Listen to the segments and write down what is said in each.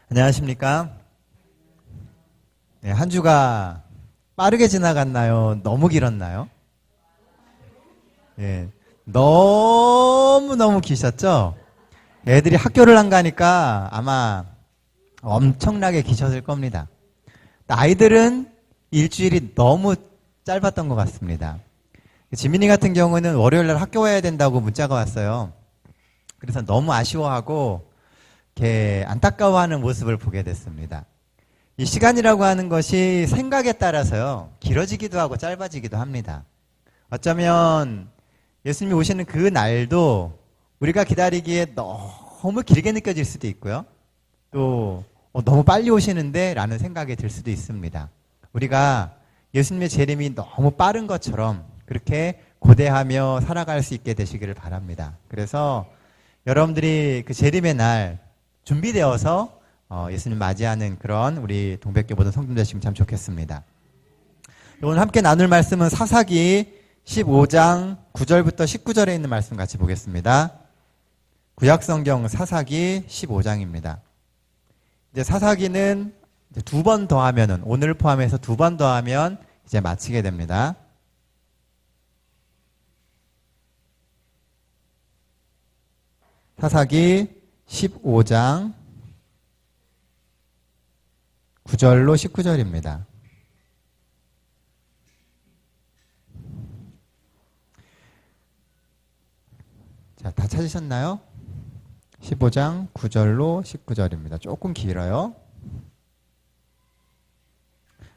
안녕하십니까? 네, 한 주가 빠르게 지나갔나요? 너무 길었나요? 예, 너무너무 기셨죠? 애들이 학교를 안 가니까 아마 엄청나게 기셨을 겁니다. 아이들은 일주일이 너무 짧았던 것 같습니다. 지민이 같은 경우는 월요일 날 학교 와야 된다고 문자가 왔어요. 그래서 너무 아쉬워하고 이렇게 안타까워하는 모습을 보게 됐습니다. 이 시간이라고 하는 것이 생각에 따라서요, 길어지기도 하고 짧아지기도 합니다. 어쩌면 예수님이 오시는 그 날도 우리가 기다리기에 너무 길게 느껴질 수도 있고요. 또 너무 빨리 오시는데 라는 생각이 들 수도 있습니다. 우리가 예수님의 재림이 너무 빠른 것처럼 그렇게 고대하며 살아갈 수 있게 되시기를 바랍니다. 그래서 여러분들이 그 재림의 날 준비되어서 예수님 맞이하는 그런 우리 동백교 모든 성도들 되시면 참 좋겠습니다. 오늘 함께 나눌 말씀은 사사기 15장 9절부터 19절에 있는 말씀 같이 보겠습니다. 구약성경 사사기 15장입니다. 이제 사사기는 두 번 더하면은, 오늘 포함해서 두 번 더하면 이제 마치게 됩니다. 사사기 15장 9절로 19절입니다. 자, 다 찾으셨나요? 15장 9절로 19절입니다. 조금 길어요.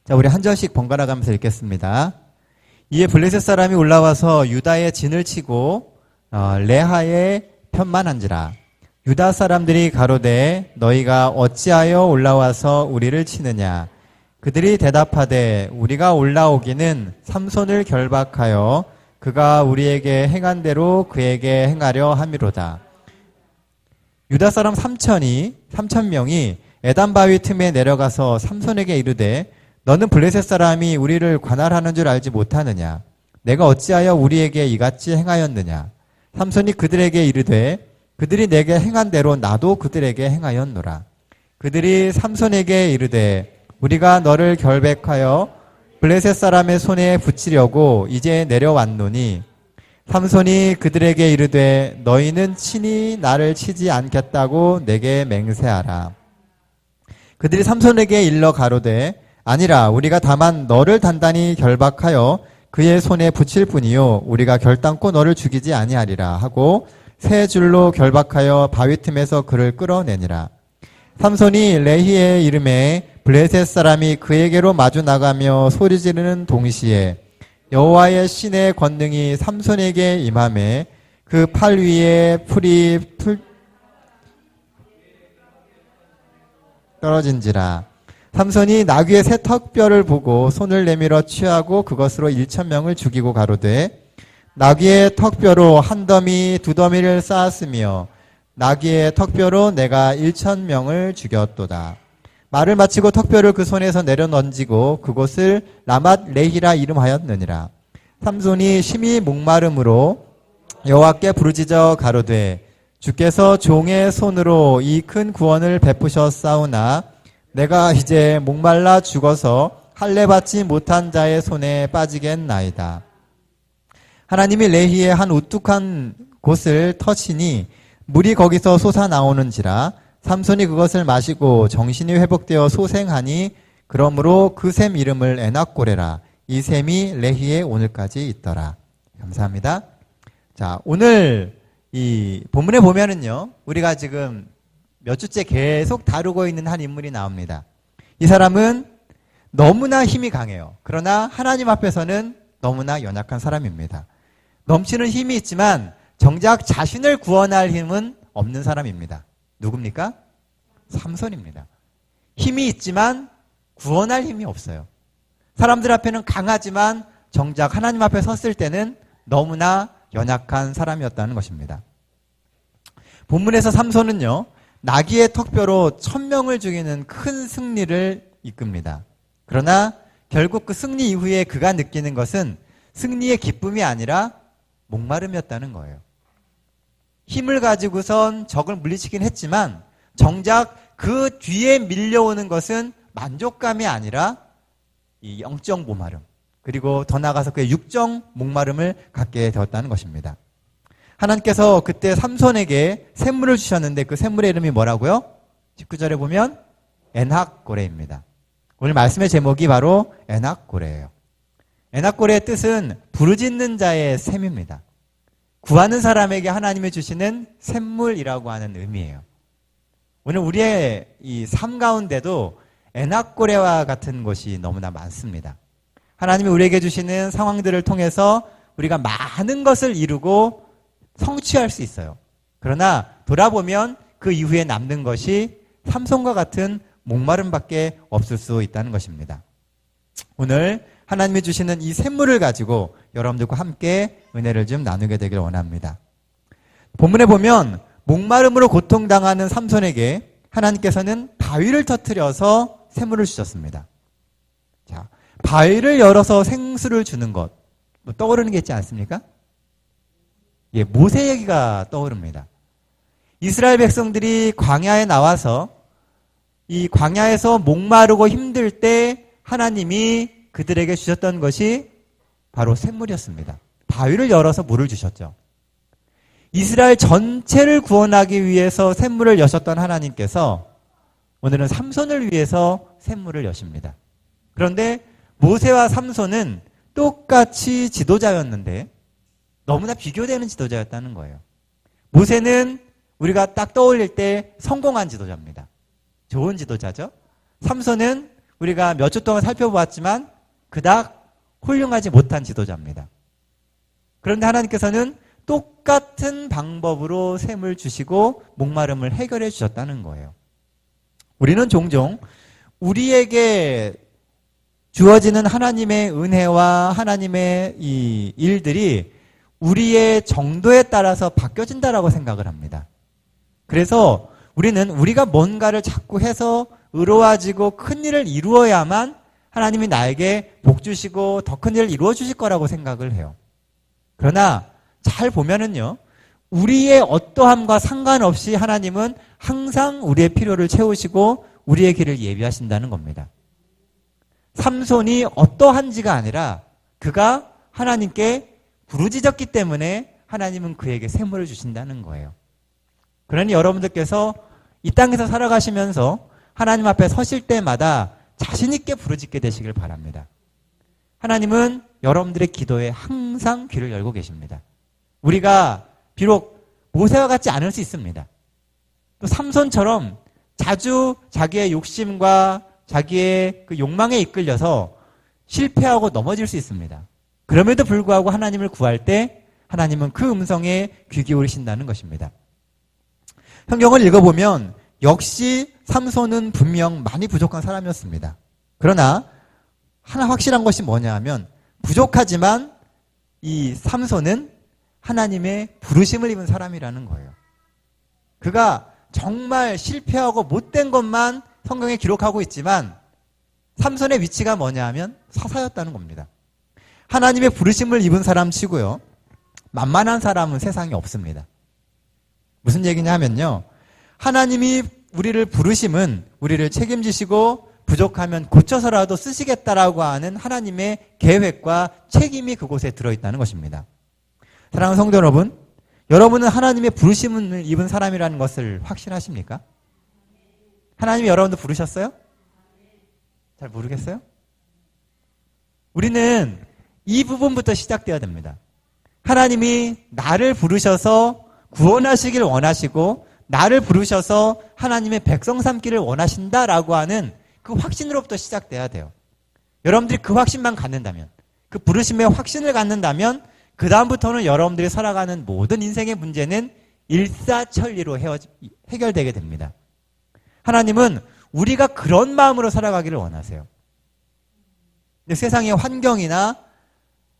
자, 우리 한 절씩 번갈아 가면서 읽겠습니다. 이에 블레셋 사람이 올라와서 유다의 진을 치고 레하에 편만한지라. 유다 사람들이 가로되 너희가 어찌하여 올라와서 우리를 치느냐. 그들이 대답하되 우리가 올라오기는 삼손을 결박하여 그가 우리에게 행한 대로 그에게 행하려 함이로다. 유다 사람 3,000명이 에단 바위 틈에 내려가서 삼손에게 이르되 너는 블레셋 사람이 우리를 관할하는 줄 알지 못하느냐. 내가 어찌하여 우리에게 이같이 행하였느냐. 삼손이 그들에게 이르되 그들이 내게 행한 대로 나도 그들에게 행하였노라. 그들이 삼손에게 이르되 우리가 너를 결백하여 블레셋 사람의 손에 붙이려고 이제 내려왔노니 삼손이 그들에게 이르되 너희는 친히 나를 치지 않겠다고 내게 맹세하라. 그들이 삼손에게 일러 가로되 아니라 우리가 다만 너를 단단히 결박하여 그의 손에 붙일 뿐이요 우리가 결단코 너를 죽이지 아니하리라 하고 세 줄로 결박하여 바위 틈에서 그를 끌어내니라. 삼손이 레히의 이름에 블레셋 사람이 그에게로 마주 나가며 소리 지르는 동시에 여호와의 신의 권능이 삼손에게 임하매 그 팔 위에 풀이 떨어진지라. 삼손이 나귀의 새 턱뼈를 보고 손을 내밀어 취하고 그것으로 1,000명을 죽이고 가로되 나귀의 턱뼈로 한 더미 두 더미를 쌓았으며 나귀의 턱뼈로 내가 1,000명을 죽였도다. 말을 마치고 턱뼈를 그 손에서 내려 던지고 그곳을 라맛 레히라 이름하였느니라. 삼손이 심히 목마름으로 여호와께 부르짖어 가로되 주께서 종의 손으로 이 큰 구원을 베푸셨사오나 내가 이제 목말라 죽어서 할례 받지 못한 자의 손에 빠지겠나이다. 하나님이 레히의 한 우뚝한 곳을 터치니 물이 거기서 솟아나오는지라. 삼손이 그것을 마시고 정신이 회복되어 소생하니 그러므로 그 샘 이름을 에낙고레라. 이 샘이 레히에 오늘까지 있더라. 감사합니다. 자, 오늘 이 본문에 보면은요, 우리가 지금 몇 주째 계속 다루고 있는 한 인물이 나옵니다. 이 사람은 너무나 힘이 강해요. 그러나 하나님 앞에서는 너무나 연약한 사람입니다. 넘치는 힘이 있지만 정작 자신을 구원할 힘은 없는 사람입니다. 누굽니까? 삼손입니다. 힘이 있지만 구원할 힘이 없어요. 사람들 앞에는 강하지만 정작 하나님 앞에 섰을 때는 너무나 연약한 사람이었다는 것입니다. 본문에서 삼손은요, 나귀의 턱뼈로 1,000명을 죽이는 큰 승리를 이끕니다. 그러나 결국 그 승리 이후에 그가 느끼는 것은 승리의 기쁨이 아니라 목마름이었다는 거예요. 힘을 가지고선 적을 물리치긴 했지만 정작 그 뒤에 밀려오는 것은 만족감이 아니라 이 영적 목마름, 그리고 더 나아가서 그의 육적 목마름을 갖게 되었다는 것입니다. 하나님께서 그때 삼손에게 샘물을 주셨는데 그 샘물의 이름이 뭐라고요? 19절에 보면 엔학고레입니다. 오늘 말씀의 제목이 바로 엔학고레예요. 엔학고레의 뜻은 부르짖는 자의 샘입니다. 구하는 사람에게 하나님이 주시는 샘물이라고 하는 의미예요. 오늘 우리의 이 삶 가운데도 엔학고레와 같은 것이 너무나 많습니다. 하나님이 우리에게 주시는 상황들을 통해서 우리가 많은 것을 이루고 성취할 수 있어요. 그러나 돌아보면 그 이후에 남는 것이 삼손과 같은 목마름밖에 없을 수 있다는 것입니다. 오늘 하나님이 주시는 이 샘물을 가지고 여러분들과 함께 은혜를 좀 나누게 되길 원합니다. 본문에 보면 목마름으로 고통당하는 삼손에게 하나님께서는 바위를 터뜨려서 샘물을 주셨습니다. 자, 바위를 열어서 생수를 주는 것, 뭐 떠오르는 게 있지 않습니까? 예, 모세 얘기가 떠오릅니다. 이스라엘 백성들이 광야에 나와서 이 광야에서 목마르고 힘들 때 하나님이 그들에게 주셨던 것이 바로 샘물이었습니다. 바위를 열어서 물을 주셨죠. 이스라엘 전체를 구원하기 위해서 샘물을 여셨던 하나님께서 오늘은 삼손을 위해서 샘물을 여십니다. 그런데 모세와 삼손은 똑같이 지도자였는데 너무나 비교되는 지도자였다는 거예요. 모세는 우리가 딱 떠올릴 때 성공한 지도자입니다. 좋은 지도자죠. 삼손은 우리가 몇 주 동안 살펴보았지만 그닥 훌륭하지 못한 지도자입니다. 그런데 하나님께서는 똑같은 방법으로 샘을 주시고 목마름을 해결해 주셨다는 거예요. 우리는 종종 우리에게 주어지는 하나님의 은혜와 하나님의 이 일들이 우리의 정도에 따라서 바뀌어진다라고 생각을 합니다. 그래서 우리는 우리가 뭔가를 자꾸 해서 의로워지고 큰 일을 이루어야만 하나님이 나에게 복 주시고 더 큰 일을 이루어 주실 거라고 생각을 해요. 그러나 잘 보면은요, 우리의 어떠함과 상관없이 하나님은 항상 우리의 필요를 채우시고 우리의 길을 예비하신다는 겁니다. 삼손이 어떠한지가 아니라 그가 하나님께 부르짖었기 때문에 하나님은 그에게 샘물을 주신다는 거예요. 그러니 여러분들께서 이 땅에서 살아가시면서 하나님 앞에 서실 때마다 자신 있게 부르짖게 되시길 바랍니다. 하나님은 여러분들의 기도에 항상 귀를 열고 계십니다. 우리가 비록 모세와 같지 않을 수 있습니다. 또 삼손처럼 자주 자기의 욕심과 자기의 그 욕망에 이끌려서 실패하고 넘어질 수 있습니다. 그럼에도 불구하고 하나님을 구할 때 하나님은 그 음성에 귀 기울이신다는 것입니다. 성경을 읽어보면 역시 삼손은 분명 많이 부족한 사람이었습니다. 그러나 하나 확실한 것이 뭐냐 하면 부족하지만 이 삼손은 하나님의 부르심을 입은 사람이라는 거예요. 그가 정말 실패하고 못된 것만 성경에 기록하고 있지만 삼손의 위치가 뭐냐 하면 사사였다는 겁니다. 하나님의 부르심을 입은 사람 치고요, 만만한 사람은 세상에 없습니다. 무슨 얘기냐 하면요, 하나님이 우리를 부르심은 우리를 책임지시고 부족하면 고쳐서라도 쓰시겠다라고 하는 하나님의 계획과 책임이 그곳에 들어있다는 것입니다. 사랑하는 성도 여러분, 여러분은 하나님의 부르심을 입은 사람이라는 것을 확신하십니까? 하나님이 여러분도 부르셨어요? 잘 모르겠어요? 우리는 이 부분부터 시작돼야 됩니다. 하나님이 나를 부르셔서 구원하시길 원하시고 나를 부르셔서 하나님의 백성 삼기를 원하신다라고 하는 그 확신으로부터 시작돼야 돼요. 여러분들이 그 확신만 갖는다면, 그 부르심의 확신을 갖는다면 그 다음부터는 여러분들이 살아가는 모든 인생의 문제는 일사천리로 해결되게 됩니다. 하나님은 우리가 그런 마음으로 살아가기를 원하세요. 근데 세상의 환경이나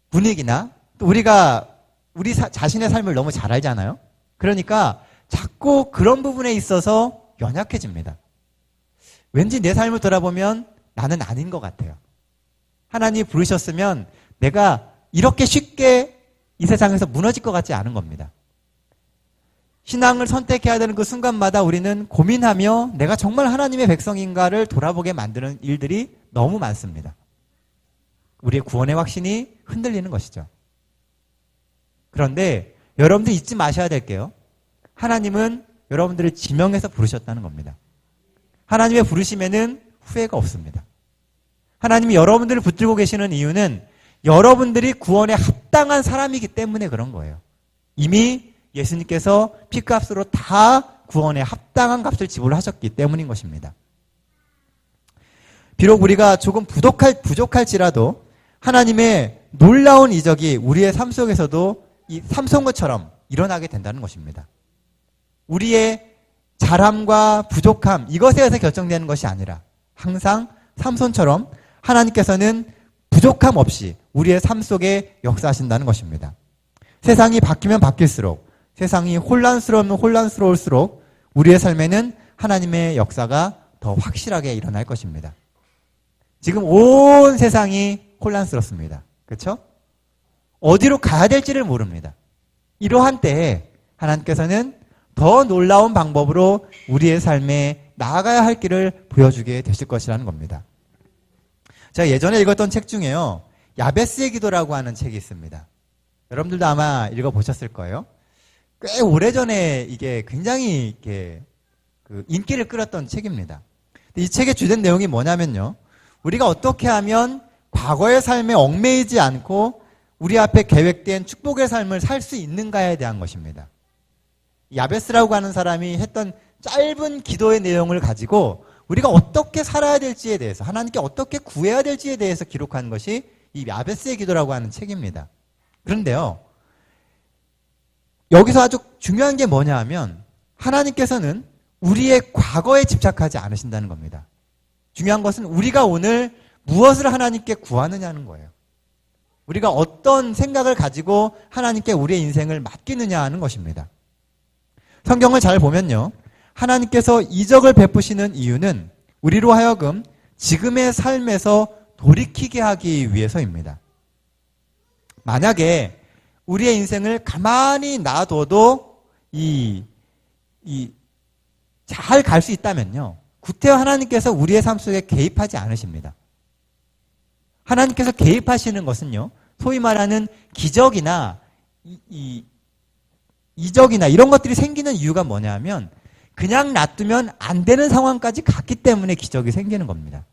분위기나 또 우리가 우리 자신의 삶을 너무 잘 알잖아요. 그러니까 자꾸 그런 부분에 있어서 연약해집니다. 왠지 내 삶을 돌아보면 나는 아닌 것 같아요. 하나님이 부르셨으면 내가 이렇게 쉽게 이 세상에서 무너질 것 같지 않은 겁니다. 신앙을 선택해야 되는 그 순간마다 우리는 고민하며 내가 정말 하나님의 백성인가를 돌아보게 만드는 일들이 너무 많습니다. 우리의 구원의 확신이 흔들리는 것이죠. 그런데 여러분들 잊지 마셔야 될 게요. 하나님은 여러분들을 지명해서 부르셨다는 겁니다. 하나님의 부르심에는 후회가 없습니다. 하나님이 여러분들을 붙들고 계시는 이유는 여러분들이 구원에 합당한 사람이기 때문에 그런 거예요. 이미 예수님께서 피값으로 다 구원에 합당한 값을 지불하셨기 때문인 것입니다. 비록 우리가 조금 부족할지라도 하나님의 놀라운 이적이 우리의 삶 속에서도 이 삼손처럼 일어나게 된다는 것입니다. 우리의 잘함과 부족함, 이것에 의해서 결정되는 것이 아니라 항상 삼손처럼 하나님께서는 부족함 없이 우리의 삶 속에 역사하신다는 것입니다. 세상이 바뀌면 바뀔수록, 세상이 혼란스러우면 혼란스러울수록 우리의 삶에는 하나님의 역사가 더 확실하게 일어날 것입니다. 지금 온 세상이 혼란스럽습니다. 그렇죠? 어디로 가야 될지를 모릅니다. 이러한 때에 하나님께서는 더 놀라운 방법으로 우리의 삶에 나아가야 할 길을 보여주게 되실 것이라는 겁니다. 제가 예전에 읽었던 책 중에요. 야베스의 기도라고 하는 책이 있습니다. 여러분들도 아마 읽어보셨을 거예요. 꽤 오래전에 이게 굉장히 이렇게 인기를 끌었던 책입니다. 이 책의 주된 내용이 뭐냐면요. 우리가 어떻게 하면 과거의 삶에 얽매이지 않고 우리 앞에 계획된 축복의 삶을 살 수 있는가에 대한 것입니다. 야베스라고 하는 사람이 했던 짧은 기도의 내용을 가지고 우리가 어떻게 살아야 될지에 대해서, 하나님께 어떻게 구해야 될지에 대해서 기록한 것이 이 야베스의 기도라고 하는 책입니다. 그런데요, 여기서 아주 중요한 게 뭐냐 하면 하나님께서는 우리의 과거에 집착하지 않으신다는 겁니다. 중요한 것은 우리가 오늘 무엇을 하나님께 구하느냐는 거예요. 우리가 어떤 생각을 가지고 하나님께 우리의 인생을 맡기느냐 하는 것입니다. 성경을 잘 보면요, 하나님께서 이적을 베푸시는 이유는 우리로 하여금 지금의 삶에서 돌이키게 하기 위해서입니다. 만약에 우리의 인생을 가만히 놔둬도 잘 갈 수 있다면요, 구태여 하나님께서 우리의 삶 속에 개입하지 않으십니다. 하나님께서 개입하시는 것은요, 소위 말하는 기적이나 이적이나 이런 것들이 생기는 이유가 뭐냐면 그냥 놔두면 안 되는 상황까지 갔기 때문에 기적이 생기는 겁니다.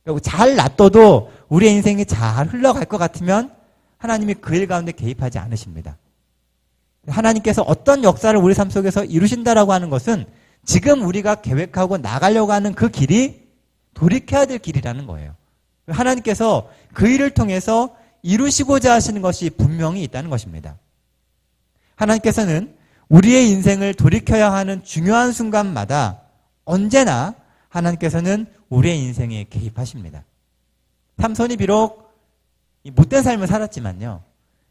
그리고 잘 놔둬도 우리의 인생이 잘 흘러갈 것 같으면 하나님이 그 일 가운데 개입하지 않으십니다. 하나님께서 어떤 역사를 우리 삶 속에서 이루신다라고 하는 것은 지금 우리가 계획하고 나가려고 하는 그 길이 돌이켜야 될 길이라는 거예요. 하나님께서 그 일을 통해서 이루시고자 하시는 것이 분명히 있다는 것입니다. 하나님께서는 우리의 인생을 돌이켜야 하는 중요한 순간마다 언제나 하나님께서는 우리의 인생에 개입하십니다. 삼손이 비록 못된 삶을 살았지만요,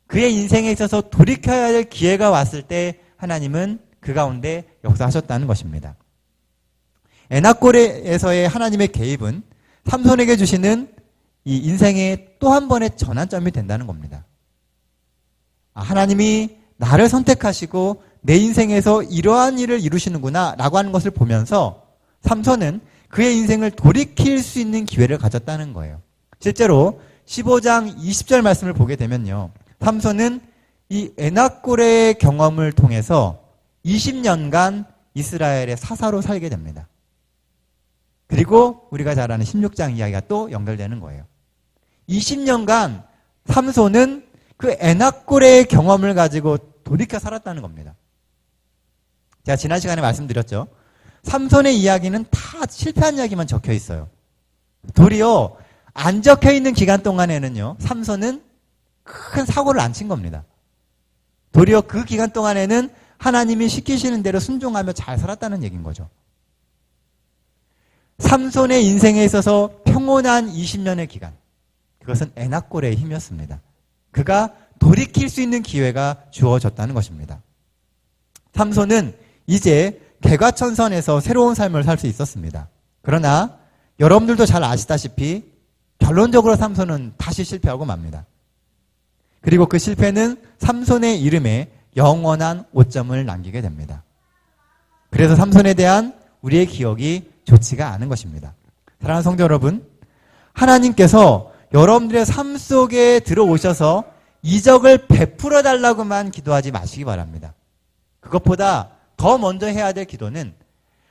그의 인생에 있어서 돌이켜야 할 기회가 왔을 때 하나님은 그 가운데 역사하셨다는 것입니다. 에나골에서의 하나님의 개입은 삼손에게 주시는 이 인생의 또 한 번의 전환점이 된다는 겁니다. 하나님이 나를 선택하시고 내 인생에서 이러한 일을 이루시는구나 라고 하는 것을 보면서 삼손은 그의 인생을 돌이킬 수 있는 기회를 가졌다는 거예요. 실제로 15장 20절 말씀을 보게 되면요, 삼손은 이 에나골의 경험을 통해서 20년간 이스라엘의 사사로 살게 됩니다. 그리고 우리가 잘 아는 16장 이야기가 또 연결되는 거예요. 20년간 삼손은 그 에나골의 경험을 가지고 돌이켜 살았다는 겁니다. 제가 지난 시간에 말씀드렸죠. 삼손의 이야기는 다 실패한 이야기만 적혀 있어요. 도리어 안 적혀 있는 기간 동안에는요, 삼손은 큰 사고를 안 친 겁니다. 도리어 그 기간 동안에는 하나님이 시키시는 대로 순종하며 잘 살았다는 얘기인 거죠. 삼손의 인생에 있어서 평온한 20년의 기간, 그것은 에나골의 힘이었습니다. 그가 돌이킬 수 있는 기회가 주어졌다는 것입니다. 삼손은 이제 개과천선에서 새로운 삶을 살 수 있었습니다. 그러나 여러분들도 잘 아시다시피 결론적으로 삼손은 다시 실패하고 맙니다. 그리고 그 실패는 삼손의 이름에 영원한 오점을 남기게 됩니다. 그래서 삼손에 대한 우리의 기억이 좋지가 않은 것입니다. 사랑하는 성도 여러분, 하나님께서 여러분들의 삶 속에 들어오셔서 이적을 베풀어 달라고만 기도하지 마시기 바랍니다. 그것보다 더 먼저 해야 될 기도는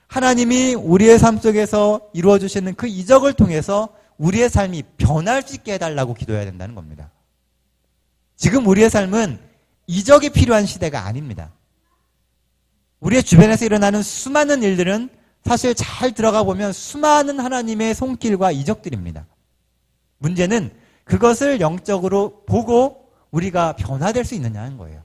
하나님이 우리의 삶 속에서 이루어 주시는 그 이적을 통해서 우리의 삶이 변할 수 있게 해달라고 기도해야 된다는 겁니다. 지금 우리의 삶은 이적이 필요한 시대가 아닙니다. 우리의 주변에서 일어나는 수많은 일들은 사실 잘 들어가 보면 수많은 하나님의 손길과 이적들입니다. 문제는 그것을 영적으로 보고 우리가 변화될 수 있느냐는 거예요.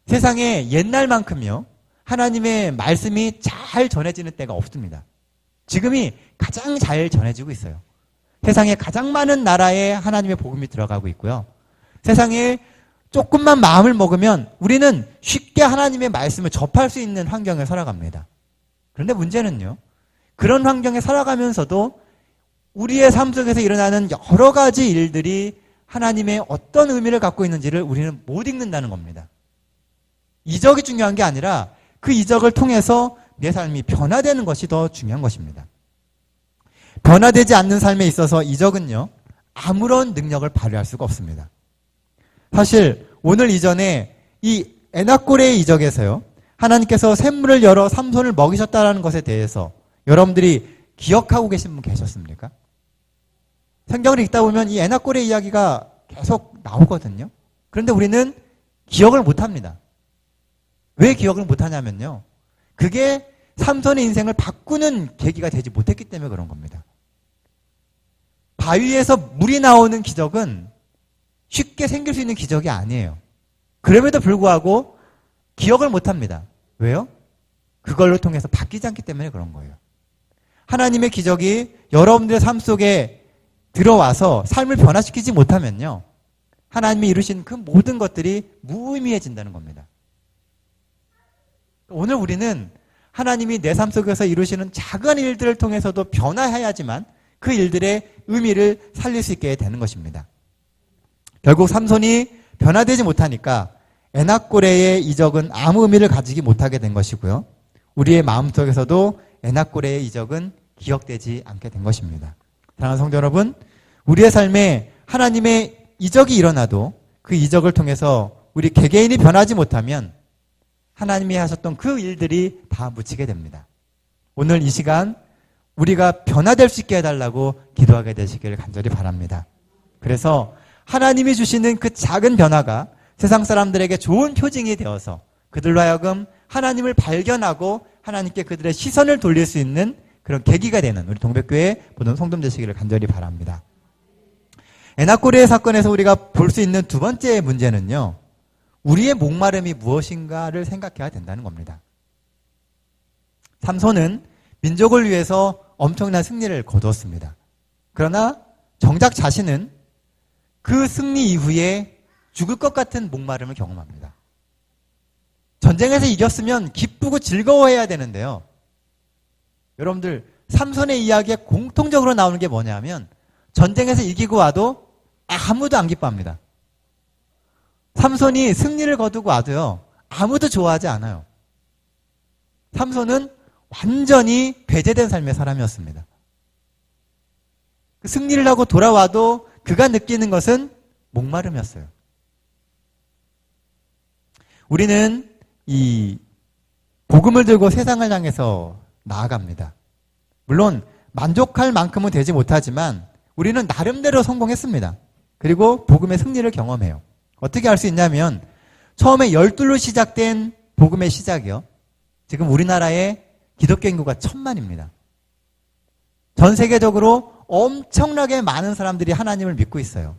세상에 옛날만큼요, 하나님의 말씀이 잘 전해지는 때가 없습니다. 지금이 가장 잘 전해지고 있어요. 세상에 가장 많은 나라에 하나님의 복음이 들어가고 있고요. 세상에 조금만 마음을 먹으면 우리는 쉽게 하나님의 말씀을 접할 수 있는 환경에 살아갑니다. 그런데 문제는요, 그런 환경에 살아가면서도 우리의 삶 속에서 일어나는 여러 가지 일들이 하나님의 어떤 의미를 갖고 있는지를 우리는 못 읽는다는 겁니다. 이적이 중요한 게 아니라 그 이적을 통해서 내 삶이 변화되는 것이 더 중요한 것입니다. 변화되지 않는 삶에 있어서 이적은요, 아무런 능력을 발휘할 수가 없습니다. 사실 오늘 이전에 이 에나꼬레의 이적에서요, 하나님께서 샘물을 열어 삼손을 먹이셨다는 것에 대해서 여러분들이 기억하고 계신 분 계셨습니까? 성경을 읽다 보면 이 에나꼬레 이야기가 계속 나오거든요. 그런데 우리는 기억을 못합니다. 왜 기억을 못하냐면요, 그게 삼손의 인생을 바꾸는 계기가 되지 못했기 때문에 그런 겁니다. 바위에서 물이 나오는 기적은 쉽게 생길 수 있는 기적이 아니에요. 그럼에도 불구하고 기억을 못합니다. 왜요? 그걸로 통해서 바뀌지 않기 때문에 그런 거예요. 하나님의 기적이 여러분들의 삶 속에 들어와서 삶을 변화시키지 못하면요, 하나님이 이루신 그 모든 것들이 무의미해진다는 겁니다. 오늘 우리는 하나님이 내 삶 속에서 이루시는 작은 일들을 통해서도 변화해야지만 그 일들의 의미를 살릴 수 있게 되는 것입니다. 결국 삼손이 변화되지 못하니까 에나꼬레의 이적은 아무 의미를 가지지 못하게 된 것이고요. 우리의 마음속에서도 에나꼬레의 이적은 기억되지 않게 된 것입니다. 사랑하는 성도 여러분, 우리의 삶에 하나님의 이적이 일어나도 그 이적을 통해서 우리 개개인이 변하지 못하면 하나님이 하셨던 그 일들이 다 묻히게 됩니다. 오늘 이 시간 우리가 변화될 수 있게 해달라고 기도하게 되시기를 간절히 바랍니다. 그래서 하나님이 주시는 그 작은 변화가 세상 사람들에게 좋은 표징이 되어서 그들로 하여금 하나님을 발견하고 하나님께 그들의 시선을 돌릴 수 있는 그런 계기가 되는 우리 동백교회 모든 성도님 되시기를 간절히 바랍니다. 에나꼬레의 사건에서 우리가 볼 수 있는 두 번째 문제는요, 우리의 목마름이 무엇인가를 생각해야 된다는 겁니다. 삼손은 민족을 위해서 엄청난 승리를 거두었습니다. 그러나 정작 자신은 그 승리 이후에 죽을 것 같은 목마름을 경험합니다. 전쟁에서 이겼으면 기쁘고 즐거워해야 되는데요, 여러분들 삼손의 이야기에 공통적으로 나오는 게 뭐냐면 전쟁에서 이기고 와도 아무도 안 기뻐합니다. 삼손이 승리를 거두고 와도요, 아무도 좋아하지 않아요. 삼손은 완전히 배제된 삶의 사람이었습니다. 그 승리를 하고 돌아와도 그가 느끼는 것은 목마름이었어요. 우리는 이 복음을 들고 세상을 향해서 나아갑니다. 물론 만족할 만큼은 되지 못하지만 우리는 나름대로 성공했습니다. 그리고 복음의 승리를 경험해요. 어떻게 할 수 있냐면 처음에 12로 시작된 복음의 시작이요, 지금 우리나라의 기독교 인구가 1000만입니다. 전 세계적으로 엄청나게 많은 사람들이 하나님을 믿고 있어요.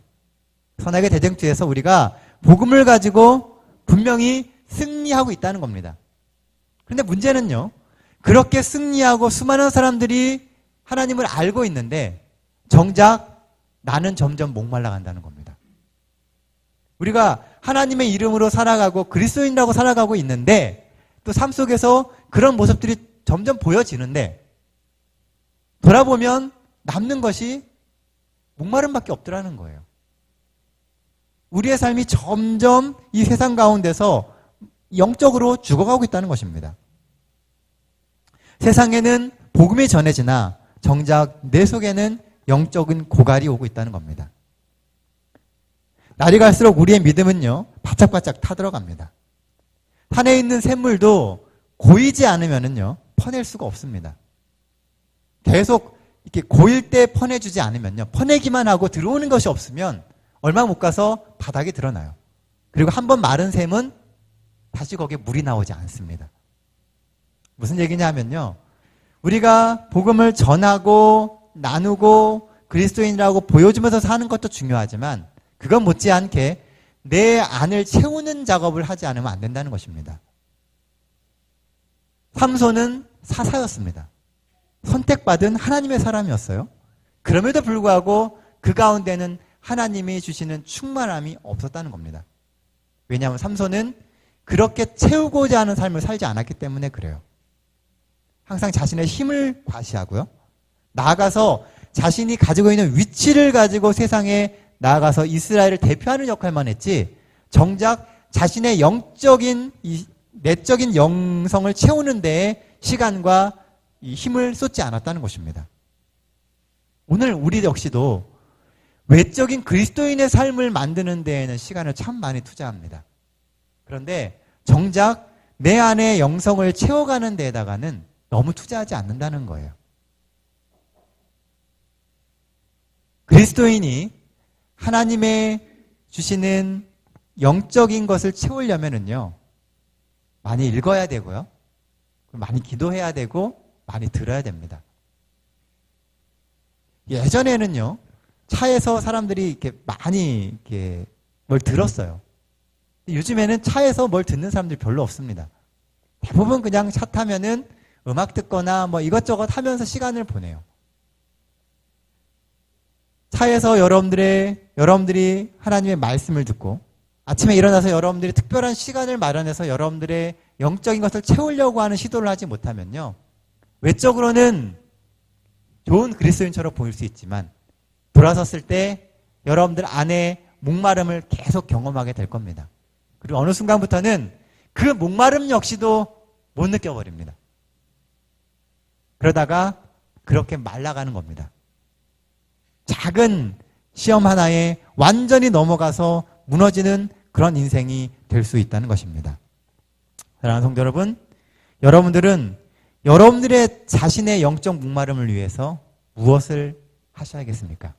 선악의 대쟁투에서 우리가 복음을 가지고 분명히 승리하고 있다는 겁니다. 그런데 문제는요, 그렇게 승리하고 수많은 사람들이 하나님을 알고 있는데 정작 나는 점점 목말라 간다는 겁니다. 우리가 하나님의 이름으로 살아가고 그리스도인이라고 살아가고 있는데 또 삶 속에서 그런 모습들이 점점 보여지는데 돌아보면 남는 것이 목마름밖에 없더라는 거예요. 우리의 삶이 점점 이 세상 가운데서 영적으로 죽어가고 있다는 것입니다. 세상에는 복음이 전해지나 정작 내 속에는 영적인 고갈이 오고 있다는 겁니다. 날이 갈수록 우리의 믿음은요, 바짝바짝 타들어갑니다. 산에 있는 샘물도 고이지 않으면은요, 퍼낼 수가 없습니다. 계속 이렇게 고일 때 퍼내주지 않으면요, 퍼내기만 하고 들어오는 것이 없으면 얼마 못 가서 바닥이 드러나요. 그리고 한번 마른 샘은 다시 거기에 물이 나오지 않습니다. 무슨 얘기냐 하면요, 우리가 복음을 전하고 나누고 그리스도인이라고 보여주면서 사는 것도 중요하지만 그건 못지않게 내 안을 채우는 작업을 하지 않으면 안 된다는 것입니다. 삼손은 사사였습니다. 선택받은 하나님의 사람이었어요. 그럼에도 불구하고 그 가운데는 하나님이 주시는 충만함이 없었다는 겁니다. 왜냐하면 삼손은 그렇게 채우고자 하는 삶을 살지 않았기 때문에 그래요. 항상 자신의 힘을 과시하고요. 나아가서 자신이 가지고 있는 위치를 가지고 세상에 나아가서 이스라엘을 대표하는 역할만 했지 정작 자신의 영적인 내적인 영성을 채우는 데에 시간과 이 힘을 쏟지 않았다는 것입니다. 오늘 우리 역시도 외적인 그리스도인의 삶을 만드는 데에는 시간을 참 많이 투자합니다. 그런데 정작 내 안의 영성을 채워가는 데에다가는 너무 투자하지 않는다는 거예요. 그리스도인이 하나님의 주시는 영적인 것을 채우려면은요, 많이 읽어야 되고요, 많이 기도해야 되고, 많이 들어야 됩니다. 예전에는요, 차에서 사람들이 이렇게 많이 이렇게 뭘 들었어요. 요즘에는 차에서 뭘 듣는 사람들이 별로 없습니다. 대부분 그냥 차 타면은 음악 듣거나 뭐 이것저것 하면서 시간을 보내요. 차에서 여러분들이 하나님의 말씀을 듣고 아침에 일어나서 여러분들이 특별한 시간을 마련해서 여러분들의 영적인 것을 채우려고 하는 시도를 하지 못하면요, 외적으로는 좋은 그리스도인처럼 보일 수 있지만 돌아섰을 때 여러분들 안에 목마름을 계속 경험하게 될 겁니다. 그리고 어느 순간부터는 그 목마름 역시도 못 느껴버립니다. 그러다가 그렇게 말라가는 겁니다. 작은 시험 하나에 완전히 넘어가서 무너지는 그런 인생이 될 수 있다는 것입니다. 사랑하는 성도 여러분, 여러분들은 여러분들의 자신의 영적 목마름을 위해서 무엇을 하셔야겠습니까?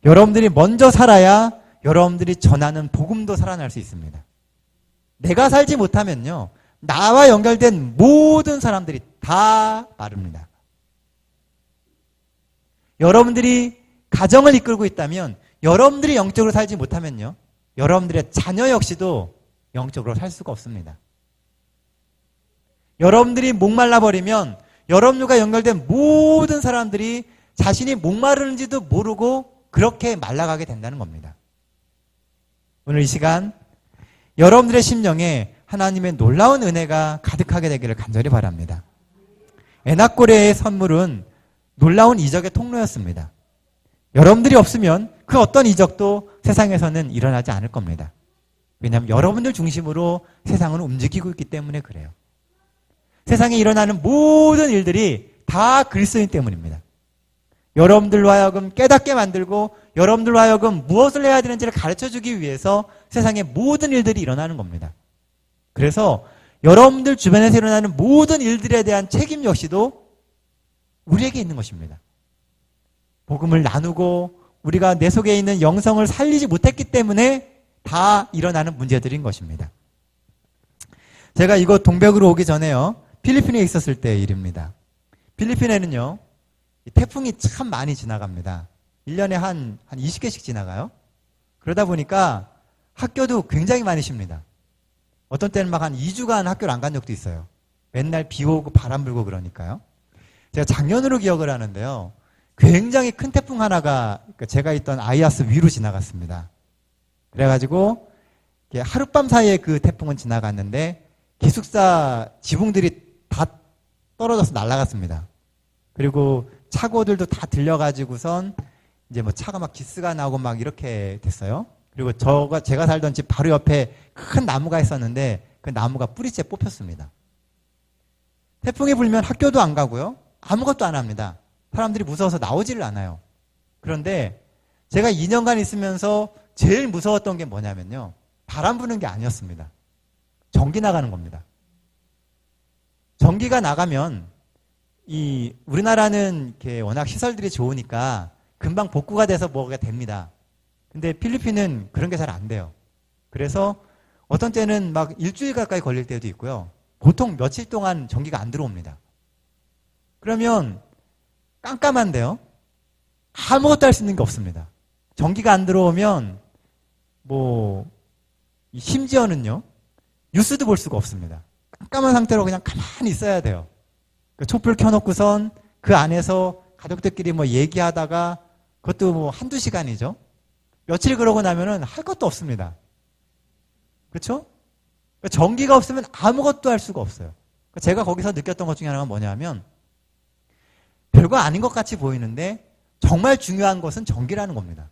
여러분들이 먼저 살아야 여러분들이 전하는 복음도 살아날 수 있습니다. 내가 살지 못하면요, 나와 연결된 모든 사람들이 다 마릅니다. 여러분들이 가정을 이끌고 있다면 여러분들이 영적으로 살지 못하면요, 여러분들의 자녀 역시도 영적으로 살 수가 없습니다. 여러분들이 목말라 버리면 여러분과 연결된 모든 사람들이 자신이 목마르는지도 모르고 그렇게 말라가게 된다는 겁니다. 오늘 이 시간 여러분들의 심령에 하나님의 놀라운 은혜가 가득하게 되기를 간절히 바랍니다. 에나꼬레의 선물은 놀라운 이적의 통로였습니다. 여러분들이 없으면 그 어떤 이적도 세상에서는 일어나지 않을 겁니다. 왜냐하면 여러분들 중심으로 세상은 움직이고 있기 때문에 그래요. 세상에 일어나는 모든 일들이 다 그리스도인 때문입니다. 여러분들로 하여금 깨닫게 만들고 여러분들로 하여금 무엇을 해야 되는지를 가르쳐주기 위해서 세상의 모든 일들이 일어나는 겁니다. 그래서 여러분들 주변에서 일어나는 모든 일들에 대한 책임 역시도 우리에게 있는 것입니다. 복음을 나누고 우리가 내 속에 있는 영성을 살리지 못했기 때문에 다 일어나는 문제들인 것입니다. 제가 이곳 동백으로 오기 전에요, 필리핀에 있었을 때의 일입니다. 필리핀에는요, 태풍이 참 많이 지나갑니다. 1년에 한 20개씩 지나가요. 그러다 보니까 학교도 굉장히 많이 쉽니다. 어떤 때는 막 한 2주간 학교를 안 간 적도 있어요. 맨날 비 오고 바람 불고 그러니까요. 제가 작년으로 기억을 하는데요, 굉장히 큰 태풍 하나가 제가 있던 아이아스 위로 지나갔습니다. 그래가지고 하룻밤 사이에 그 태풍은 지나갔는데 기숙사 지붕들이 다 떨어져서 날아갔습니다. 그리고 차고들도 다 들려가지고선 이제 뭐 차가 막 기스가 나고 막 이렇게 됐어요. 그리고 제가 살던 집 바로 옆에 큰 나무가 있었는데 그 나무가 뿌리째 뽑혔습니다. 태풍이 불면 학교도 안 가고요. 아무것도 안 합니다. 사람들이 무서워서 나오지를 않아요. 그런데 제가 2년간 있으면서 제일 무서웠던 게 뭐냐면요. 바람 부는 게 아니었습니다. 전기 나가는 겁니다. 전기가 나가면 우리나라는 이렇게 워낙 시설들이 좋으니까 금방 복구가 돼서 뭐가 됩니다. 근데 필리핀은 그런 게 잘 안 돼요. 그래서 어떤 때는 막 일주일 가까이 걸릴 때도 있고요. 보통 며칠 동안 전기가 안 들어옵니다. 그러면 깜깜한데요. 아무것도 할 수 있는 게 없습니다. 전기가 안 들어오면 심지어는요. 뉴스도 볼 수가 없습니다. 깜깜한 상태로 그냥 가만히 있어야 돼요. 그 촛불 켜놓고선 그 안에서 가족들끼리 얘기하다가 그것도 한두 시간이죠. 며칠 그러고 나면은 할 것도 없습니다. 그렇죠? 전기가 없으면 아무것도 할 수가 없어요. 제가 거기서 느꼈던 것 중에 하나가 뭐냐면 별거 아닌 것 같이 보이는데 정말 중요한 것은 전기라는 겁니다.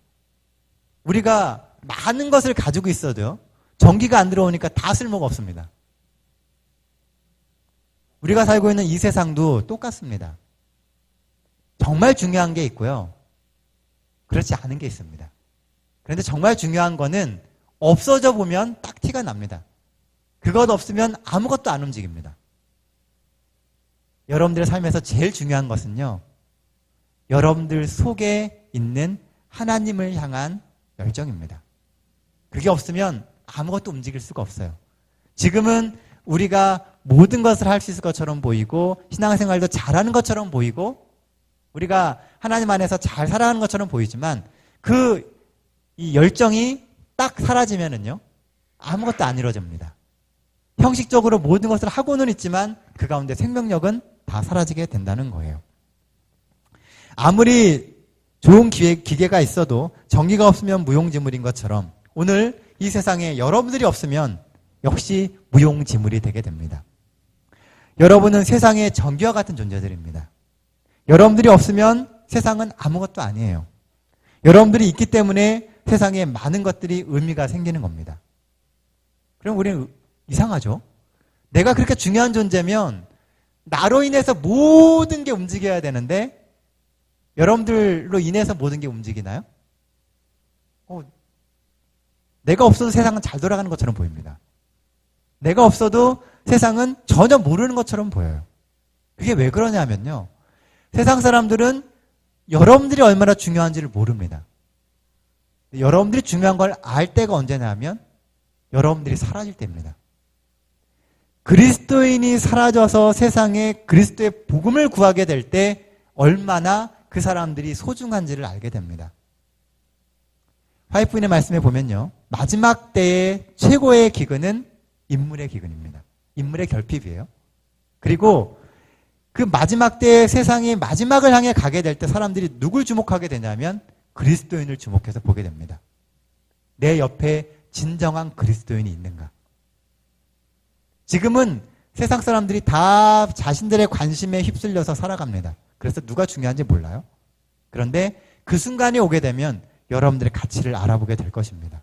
우리가 많은 것을 가지고 있어도요. 전기가 안 들어오니까 다 쓸모가 없습니다. 우리가 살고 있는 이 세상도 똑같습니다. 정말 중요한 게 있고요. 그렇지 않은 게 있습니다. 그런데 정말 중요한 거는 없어져 보면 딱 티가 납니다. 그것 없으면 아무것도 안 움직입니다. 여러분들의 삶에서 제일 중요한 것은요. 여러분들 속에 있는 하나님을 향한 열정입니다. 그게 없으면 아무것도 움직일 수가 없어요. 지금은 우리가 모든 것을 할 수 있을 것처럼 보이고 신앙생활도 잘하는 것처럼 보이고 우리가 하나님 안에서 잘 살아가는 것처럼 보이지만 이 열정이 딱 사라지면은요. 아무것도 안 이루어집니다. 형식적으로 모든 것을 하고는 있지만 그 가운데 생명력은 다 사라지게 된다는 거예요. 아무리 좋은 기계가 있어도 전기가 없으면 무용지물인 것처럼 오늘 이 세상에 여러분들이 없으면 역시 무용지물이 되게 됩니다. 여러분은 세상의 전기와 같은 존재들입니다. 여러분들이 없으면 세상은 아무것도 아니에요. 여러분들이 있기 때문에 세상에 많은 것들이 의미가 생기는 겁니다. 그럼 우리는 이상하죠? 내가 그렇게 중요한 존재면 나로 인해서 모든 게 움직여야 되는데 여러분들로 인해서 모든 게 움직이나요? 내가 없어도 세상은 잘 돌아가는 것처럼 보입니다. 내가 없어도 세상은 전혀 모르는 것처럼 보여요. 그게 왜 그러냐면요. 세상 사람들은 여러분들이 얼마나 중요한지를 모릅니다. 여러분들이 중요한 걸 알 때가 언제냐 하면 여러분들이 사라질 때입니다. 그리스도인이 사라져서 세상에 그리스도의 복음을 구하게 될 때 얼마나 그 사람들이 소중한지를 알게 됩니다. 화이트인의 말씀에 보면요. 마지막 때의 최고의 기근은 인물의 기근입니다. 인물의 결핍이에요. 그리고 그 마지막 때의 세상이 마지막을 향해 가게 될 때 사람들이 누굴 주목하게 되냐면 그리스도인을 주목해서 보게 됩니다. 내 옆에 진정한 그리스도인이 있는가? 지금은 세상 사람들이 다 자신들의 관심에 휩쓸려서 살아갑니다. 그래서 누가 중요한지 몰라요. 그런데 그 순간이 오게 되면 여러분들의 가치를 알아보게 될 것입니다.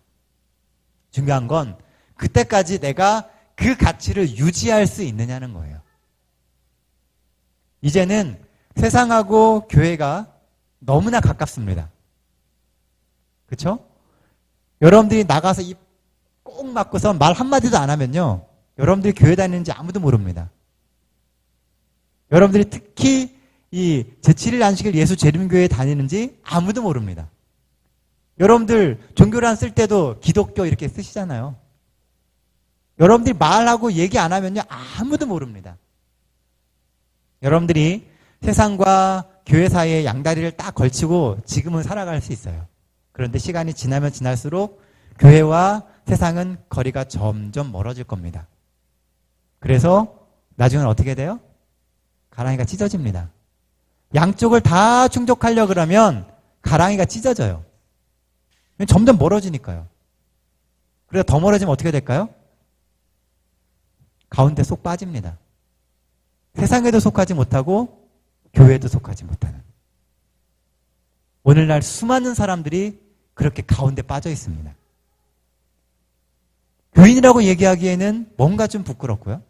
중요한 건 그때까지 내가 그 가치를 유지할 수 있느냐는 거예요. 이제는 세상하고 교회가 너무나 가깝습니다. 그렇죠? 여러분들이 나가서 입 꼭 막고서 말 한마디도 안 하면요. 여러분들이 교회 다니는지 아무도 모릅니다. 여러분들이 특히 이 제7일 안식일 예수 재림교회에 다니는지 아무도 모릅니다. 여러분들 종교란 쓸 때도 기독교 이렇게 쓰시잖아요. 여러분들이 말하고 얘기 안 하면요. 아무도 모릅니다. 여러분들이 세상과 교회 사이에 양다리를 딱 걸치고 지금은 살아갈 수 있어요. 그런데 시간이 지나면 지날수록 교회와 세상은 거리가 점점 멀어질 겁니다. 그래서 나중엔 어떻게 돼요? 가랑이가 찢어집니다. 양쪽을 다 충족하려고 그러면 가랑이가 찢어져요. 점점 멀어지니까요. 그래서 더 멀어지면 어떻게 될까요? 가운데 쏙 빠집니다. 세상에도 속하지 못하고 교회에도 속하지 못하는. 오늘날 수많은 사람들이 그렇게 가운데 빠져 있습니다. 교인이라고 얘기하기에는 뭔가 좀 부끄럽고요.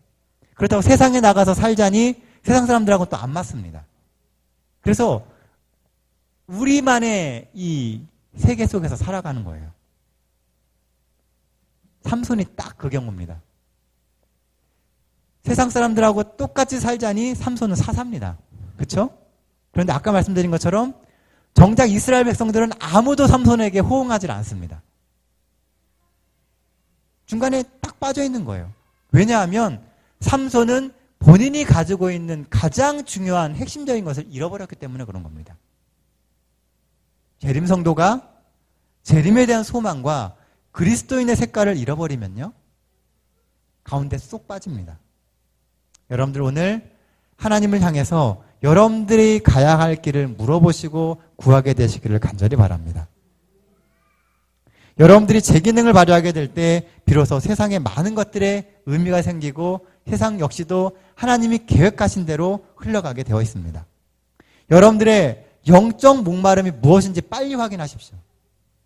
그렇다고 세상에 나가서 살자니 세상 사람들하고 또 안 맞습니다. 그래서 우리만의 이 세계 속에서 살아가는 거예요. 삼손이 딱 그 경우입니다. 세상 사람들하고 똑같이 살자니 삼손은 사사입니다. 그렇죠? 그런데 아까 말씀드린 것처럼 정작 이스라엘 백성들은 아무도 삼손에게 호응하지 않습니다. 중간에 딱 빠져 있는 거예요. 왜냐하면 삼손은 본인이 가지고 있는 가장 중요한 핵심적인 것을 잃어버렸기 때문에 그런 겁니다. 재림 성도가 재림에 대한 소망과 그리스도인의 색깔을 잃어버리면요, 가운데 쏙 빠집니다. 여러분들 오늘 하나님을 향해서 여러분들이 가야 할 길을 물어보시고 구하게 되시기를 간절히 바랍니다. 여러분들이 제 기능을 발휘하게 될 때 비로소 세상에 많은 것들의 의미가 생기고 세상 역시도 하나님이 계획하신 대로 흘러가게 되어 있습니다. 여러분들의 영적 목마름이 무엇인지 빨리 확인하십시오.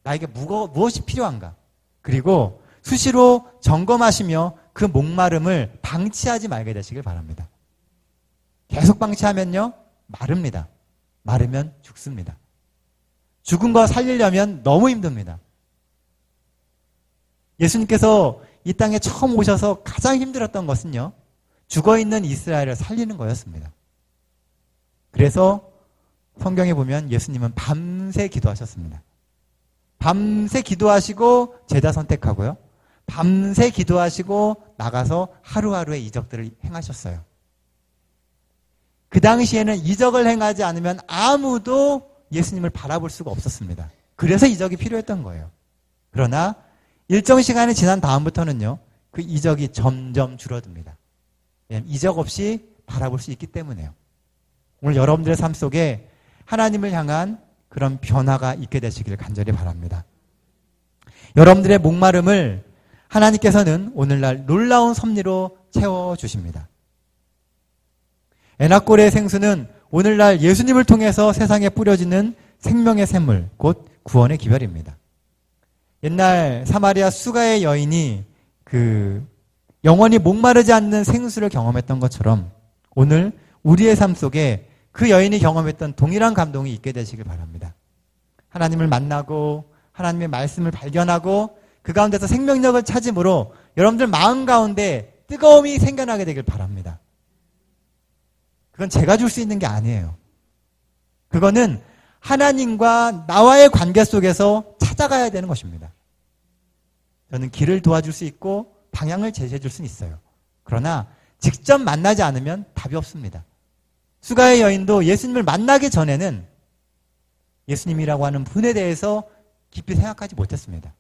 나에게 무엇이 필요한가? 그리고 수시로 점검하시며 그 목마름을 방치하지 말게 되시길 바랍니다. 계속 방치하면요, 마릅니다. 마르면 죽습니다. 죽은 거 살리려면 너무 힘듭니다. 예수님께서 이 땅에 처음 오셔서 가장 힘들었던 것은요, 죽어있는 이스라엘을 살리는 거였습니다. 그래서 성경에 보면 예수님은 밤새 기도하셨습니다. 밤새 기도하시고 제자 선택하고요, 밤새 기도하시고 나가서 하루하루의 이적들을 행하셨어요. 그 당시에는 이적을 행하지 않으면 아무도 예수님을 바라볼 수가 없었습니다. 그래서 이적이 필요했던 거예요. 그러나 일정 시간이 지난 다음부터는요, 그 이적이 점점 줄어듭니다. 왜냐하면 이적 없이 바라볼 수 있기 때문에요. 오늘 여러분들의 삶 속에 하나님을 향한 그런 변화가 있게 되시기를 간절히 바랍니다. 여러분들의 목마름을 하나님께서는 오늘날 놀라운 섭리로 채워주십니다. 에나꼴의 생수는 오늘날 예수님을 통해서 세상에 뿌려지는 생명의 샘물, 곧 구원의 기별입니다. 옛날 사마리아 수가의 여인이 영원히 목마르지 않는 생수를 경험했던 것처럼 오늘 우리의 삶 속에 그 여인이 경험했던 동일한 감동이 있게 되시길 바랍니다. 하나님을 만나고 하나님의 말씀을 발견하고 그 가운데서 생명력을 찾음으로 여러분들 마음 가운데 뜨거움이 생겨나게 되길 바랍니다. 그건 제가 줄 수 있는 게 아니에요. 그거는 하나님과 나와의 관계 속에서 찾아가야 되는 것입니다. 저는 길을 도와줄 수 있고 방향을 제시해 줄 수는 있어요. 그러나 직접 만나지 않으면 답이 없습니다. 수가의 여인도 예수님을 만나기 전에는 예수님이라고 하는 분에 대해서 깊이 생각하지 못했습니다.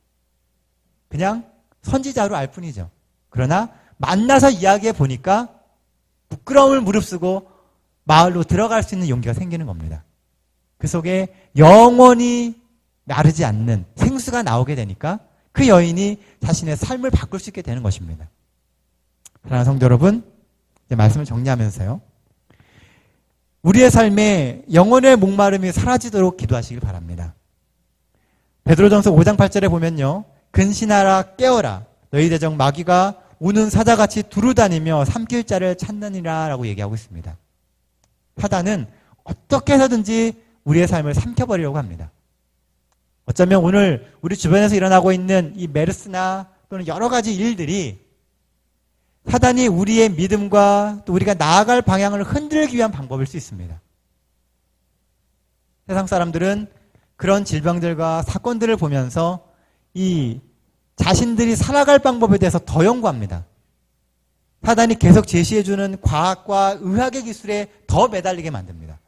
그냥 선지자로 알 뿐이죠. 그러나 만나서 이야기해 보니까 부끄러움을 무릅쓰고 마을로 들어갈 수 있는 용기가 생기는 겁니다. 그 속에 영원히 마르지 않는 생수가 나오게 되니까 그 여인이 자신의 삶을 바꿀 수 있게 되는 것입니다. 사랑하는 성도 여러분, 이제 말씀을 정리하면서요, 우리의 삶에 영혼의 목마름이 사라지도록 기도하시길 바랍니다. 베드로전서 5장 8절에 보면요, 근신하라 깨어라 너희 대적 마귀가 우는 사자같이 두루다니며 삼킬 자를 찾느니라 라고 얘기하고 있습니다. 사단은 어떻게 해서든지 우리의 삶을 삼켜버리려고 합니다. 어쩌면 오늘 우리 주변에서 일어나고 있는 이 메르스나 또는 여러 가지 일들이 사단이 우리의 믿음과 또 우리가 나아갈 방향을 흔들기 위한 방법일 수 있습니다. 세상 사람들은 그런 질병들과 사건들을 보면서 이 자신들이 살아갈 방법에 대해서 더 연구합니다. 사단이 계속 제시해주는 과학과 의학의 기술에 더 매달리게 만듭니다.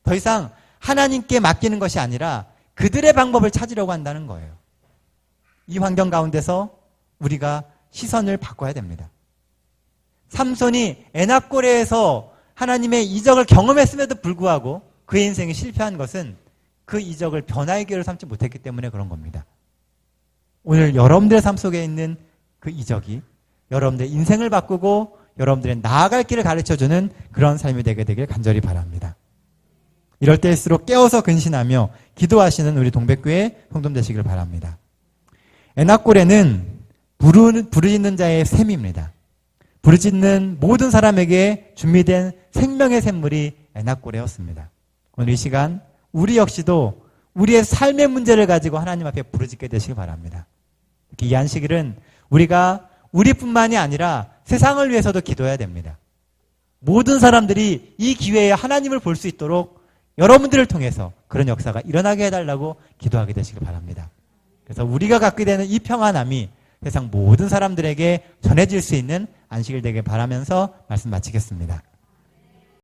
더 이상 하나님께 맡기는 것이 아니라 그들의 방법을 찾으려고 한다는 거예요. 이 환경 가운데서 우리가 시선을 바꿔야 됩니다. 삼손이 에나꼬레에서 하나님의 이적을 경험했음에도 불구하고 그의 인생이 실패한 것은 그 이적을 변화의 기회로 삼지 못했기 때문에 그런 겁니다. 오늘 여러분들의 삶 속에 있는 그 이적이 여러분들의 인생을 바꾸고 여러분들의 나아갈 길을 가르쳐주는 그런 삶이 되게 되길 간절히 바랍니다. 이럴 때일수록 깨어서 근신하며 기도하시는 우리 동백교회 성도님 되시길 바랍니다. 에나꼴에는 부르짖는 자의 샘입니다. 부르짖는 모든 사람에게 준비된 생명의 샘물이 에나꼬레였습니다. 오늘 이 시간 우리 역시도 우리의 삶의 문제를 가지고 하나님 앞에 부르짖게 되시기 바랍니다. 이 안식일은 우리가 우리뿐만이 아니라 세상을 위해서도 기도해야 됩니다. 모든 사람들이 이 기회에 하나님을 볼 수 있도록 여러분들을 통해서 그런 역사가 일어나게 해달라고 기도하게 되시기 바랍니다. 그래서 우리가 갖게 되는 이 평안함이 세상 모든 사람들에게 전해질 수 있는 안식일 되길 바라면서 말씀 마치겠습니다.